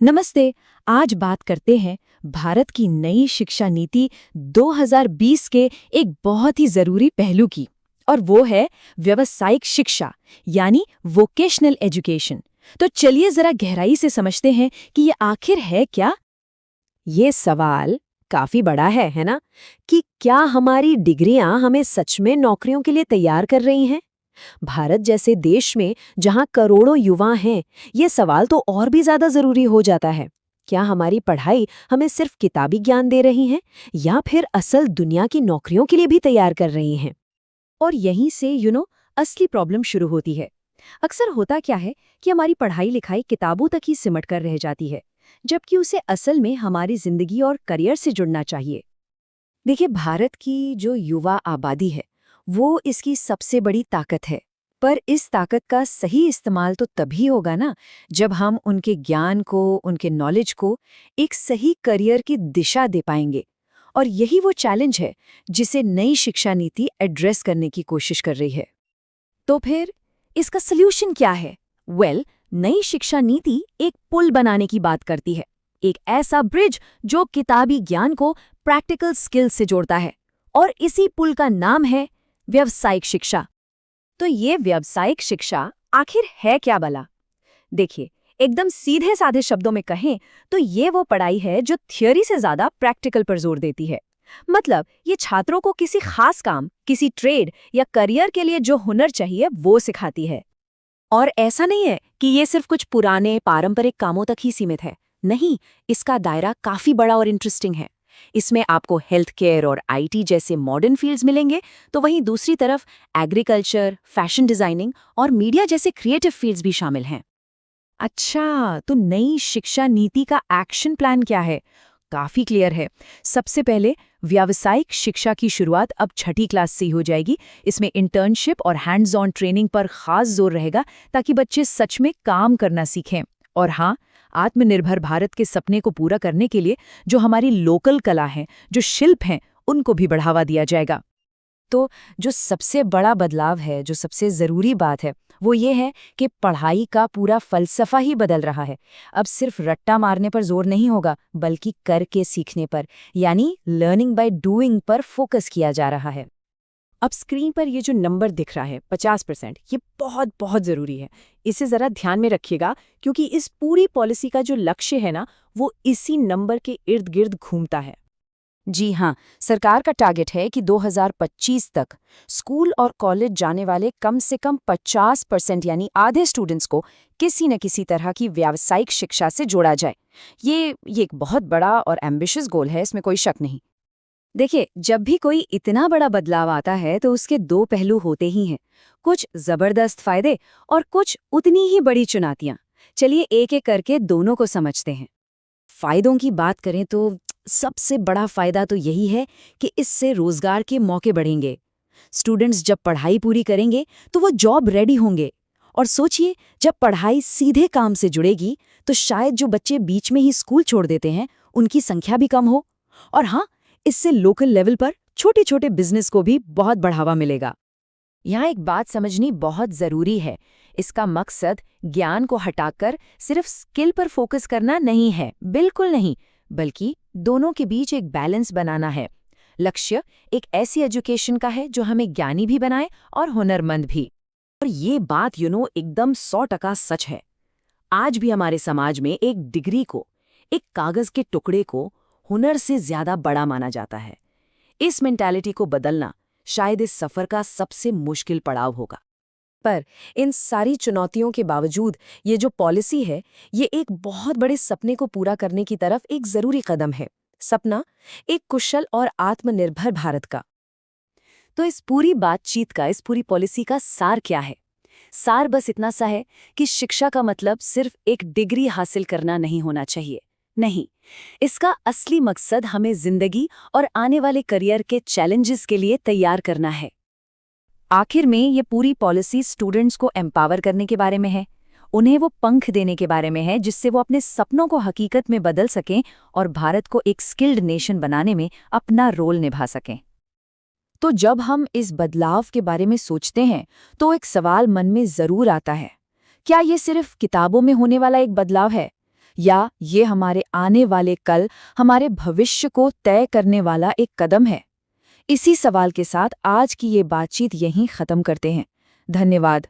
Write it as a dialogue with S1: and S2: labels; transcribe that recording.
S1: नमस्ते। आज बात करते हैं भारत की नई शिक्षा नीति 2020 के एक बहुत ही जरूरी पहलू की, और वो है व्यावसायिक शिक्षा यानी वोकेशनल एजुकेशन। तो चलिए जरा गहराई से समझते हैं कि ये आखिर है क्या।
S2: ये सवाल काफी बड़ा है ना? कि क्या हमारी डिग्रियां हमें सच में नौकरियों के लिए तैयार कर रही हैं? भारत जैसे देश में जहां करोड़ों युवा हैं, ये सवाल तो और भी ज्यादा जरूरी हो जाता है। क्या हमारी पढ़ाई हमें सिर्फ किताबी ज्ञान दे रही है या फिर असल दुनिया की नौकरियों के लिए भी तैयार कर रही हैं?
S1: और यहीं से असली प्रॉब्लम शुरू होती है। अक्सर होता क्या है कि हमारी पढ़ाई लिखाई किताबों तक ही सिमट कर रह जाती है, जबकि उसे असल में हमारी जिंदगी और करियर से जुड़ना चाहिए।
S2: देखिए, भारत की जो युवा आबादी है वो इसकी सबसे बड़ी ताकत है। पर इस ताकत का सही इस्तेमाल तो तभी होगा ना, जब हम उनके ज्ञान को, उनके नॉलेज को एक सही करियर की दिशा दे पाएंगे। और यही वो चैलेंज है जिसे नई शिक्षा नीति एड्रेस करने की कोशिश कर रही है।
S1: तो फिर इसका सल्यूशन क्या है? नई शिक्षा नीति एक पुल बनाने की बात करती है, एक ऐसा ब्रिज जो किताबी ज्ञान को प्रैक्टिकल स्किल्स से जोड़ता है। और इसी पुल का नाम है व्यावसायिक शिक्षा। तो ये व्यावसायिक शिक्षा आखिर है क्या भला? देखिए, एकदम सीधे साधे शब्दों में कहें तो ये वो पढ़ाई है जो थ्योरी से ज्यादा प्रैक्टिकल पर जोर देती है। मतलब ये छात्रों को किसी खास काम, किसी ट्रेड या करियर के लिए जो हुनर चाहिए वो सिखाती है।
S2: और ऐसा नहीं है कि ये सिर्फ कुछ पुराने पारंपरिक कामों तक ही सीमित है। नहीं, इसका दायरा काफी बड़ा और इंटरेस्टिंग है। इसमें आपको हेल्थ केयर और आईटी जैसे मॉडर्न फील्ड्स मिलेंगे, तो वहीं दूसरी तरफ एग्रीकल्चर, फैशन डिजाइनिंग और मीडिया जैसे क्रिएटिव फील्ड्स भी शामिल हैं।
S1: अच्छा, तो नई शिक्षा नीति का एक्शन प्लान क्या है? काफी क्लियर है। सबसे पहले व्यावसायिक शिक्षा की शुरुआत अब छठी क्लास से ही हो जाएगी। इसमें इंटर्नशिप और हैंड्स ऑन ट्रेनिंग पर खास जोर रहेगा, ताकि बच्चे सच में काम करना सीखें। और हाँ, आत्मनिर्भर भारत के सपने को पूरा करने के लिए जो हमारी लोकल कला है, जो शिल्प हैं, उनको भी बढ़ावा दिया जाएगा।
S2: तो जो सबसे बड़ा बदलाव है, जो सबसे ज़रूरी बात है, वो ये है कि पढ़ाई का पूरा फ़लसफ़ा ही बदल रहा है। अब सिर्फ रट्टा मारने पर जोर नहीं होगा, बल्कि करके सीखने पर, यानी लर्निंग बाय डूइंग पर फोकस किया जा रहा है। अब स्क्रीन पर ये जो नंबर दिख रहा है 50%, ये बहुत बहुत ज़रूरी है। इसे ज़रा ध्यान में रखिएगा, क्योंकि इस पूरी पॉलिसी का जो लक्ष्य है ना, वो इसी नंबर के इर्द गिर्द घूमता है। जी हाँ, सरकार का टारगेट है कि 2025 तक स्कूल और कॉलेज जाने वाले कम से कम 50% यानी आधे स्टूडेंट्स को किसी न किसी तरह की व्यावसायिक शिक्षा से जोड़ा जाए। ये एक बहुत बड़ा और एम्बिशियस गोल है, इसमें कोई शक नहीं।
S1: देखिए, जब भी कोई इतना बड़ा बदलाव आता है तो उसके दो पहलू होते ही हैं। कुछ जबरदस्त फायदे और कुछ उतनी ही बड़ी चुनौतियां। चलिए एक एक करके दोनों को समझते हैं।
S2: फायदों की बात करें तो सबसे बड़ा फायदा तो यही है कि इससे रोजगार के मौके बढ़ेंगे। स्टूडेंट्स जब पढ़ाई पूरी करेंगे तो वो जॉब रेडी होंगे। और सोचिए, जब पढ़ाई सीधे काम से जुड़ेगी तो शायद जो बच्चे बीच में ही स्कूल छोड़ देते हैं, उनकी संख्या भी कम हो। और हाँ, इससे लोकल लेवल पर छोटे छोटे बिजनेस को भी बहुत बढ़ावा मिलेगा। यहाँ एक बात समझनी बहुत जरूरी है। इसका मकसद ज्ञान को हटाकर सिर्फ स्किल पर फोकस करना नहीं है, बिल्कुल नहीं, बल्कि दोनों के बीच एक बैलेंस बनाना है। लक्ष्य एक ऐसी एजुकेशन का है जो हमें ज्ञानी भी बनाए और हुनरमंद भी। और ये बात एकदम 100% सच है। आज भी हमारे समाज में एक डिग्री को, एक कागज के टुकड़े को हुनर से ज्यादा बड़ा माना जाता है। इस मेंटालिटी को बदलना शायद इस सफर का सबसे मुश्किल पड़ाव होगा। पर इन सारी चुनौतियों के बावजूद ये जो पॉलिसी है, ये एक बहुत बड़े सपने को पूरा करने की तरफ एक जरूरी कदम है। सपना एक कुशल और आत्मनिर्भर भारत का। तो इस पूरी बातचीत का, इस पूरी पॉलिसी का सार क्या है? सार बस इतना सा है कि शिक्षा का मतलब सिर्फ एक डिग्री हासिल करना नहीं होना चाहिए। नहीं, इसका असली मकसद हमें जिंदगी और आने वाले करियर के चैलेंजेस के लिए तैयार करना है। आखिर में ये पूरी पॉलिसी स्टूडेंट्स को एम्पावर करने के बारे में है। उन्हें वो पंख देने के बारे में है जिससे वो अपने सपनों को हकीकत में बदल सकें और भारत को एक स्किल्ड नेशन बनाने में अपना रोल निभा सकें। तो जब हम इस बदलाव के बारे में सोचते हैं तो एक सवाल मन में जरूर आता है, क्या ये सिर्फ किताबों में होने वाला एक बदलाव है या ये हमारे आने वाले कल, हमारे भविष्य को तय करने वाला एक कदम है? इसी सवाल के साथ आज की ये बातचीत यहीं खत्म करते हैं। धन्यवाद।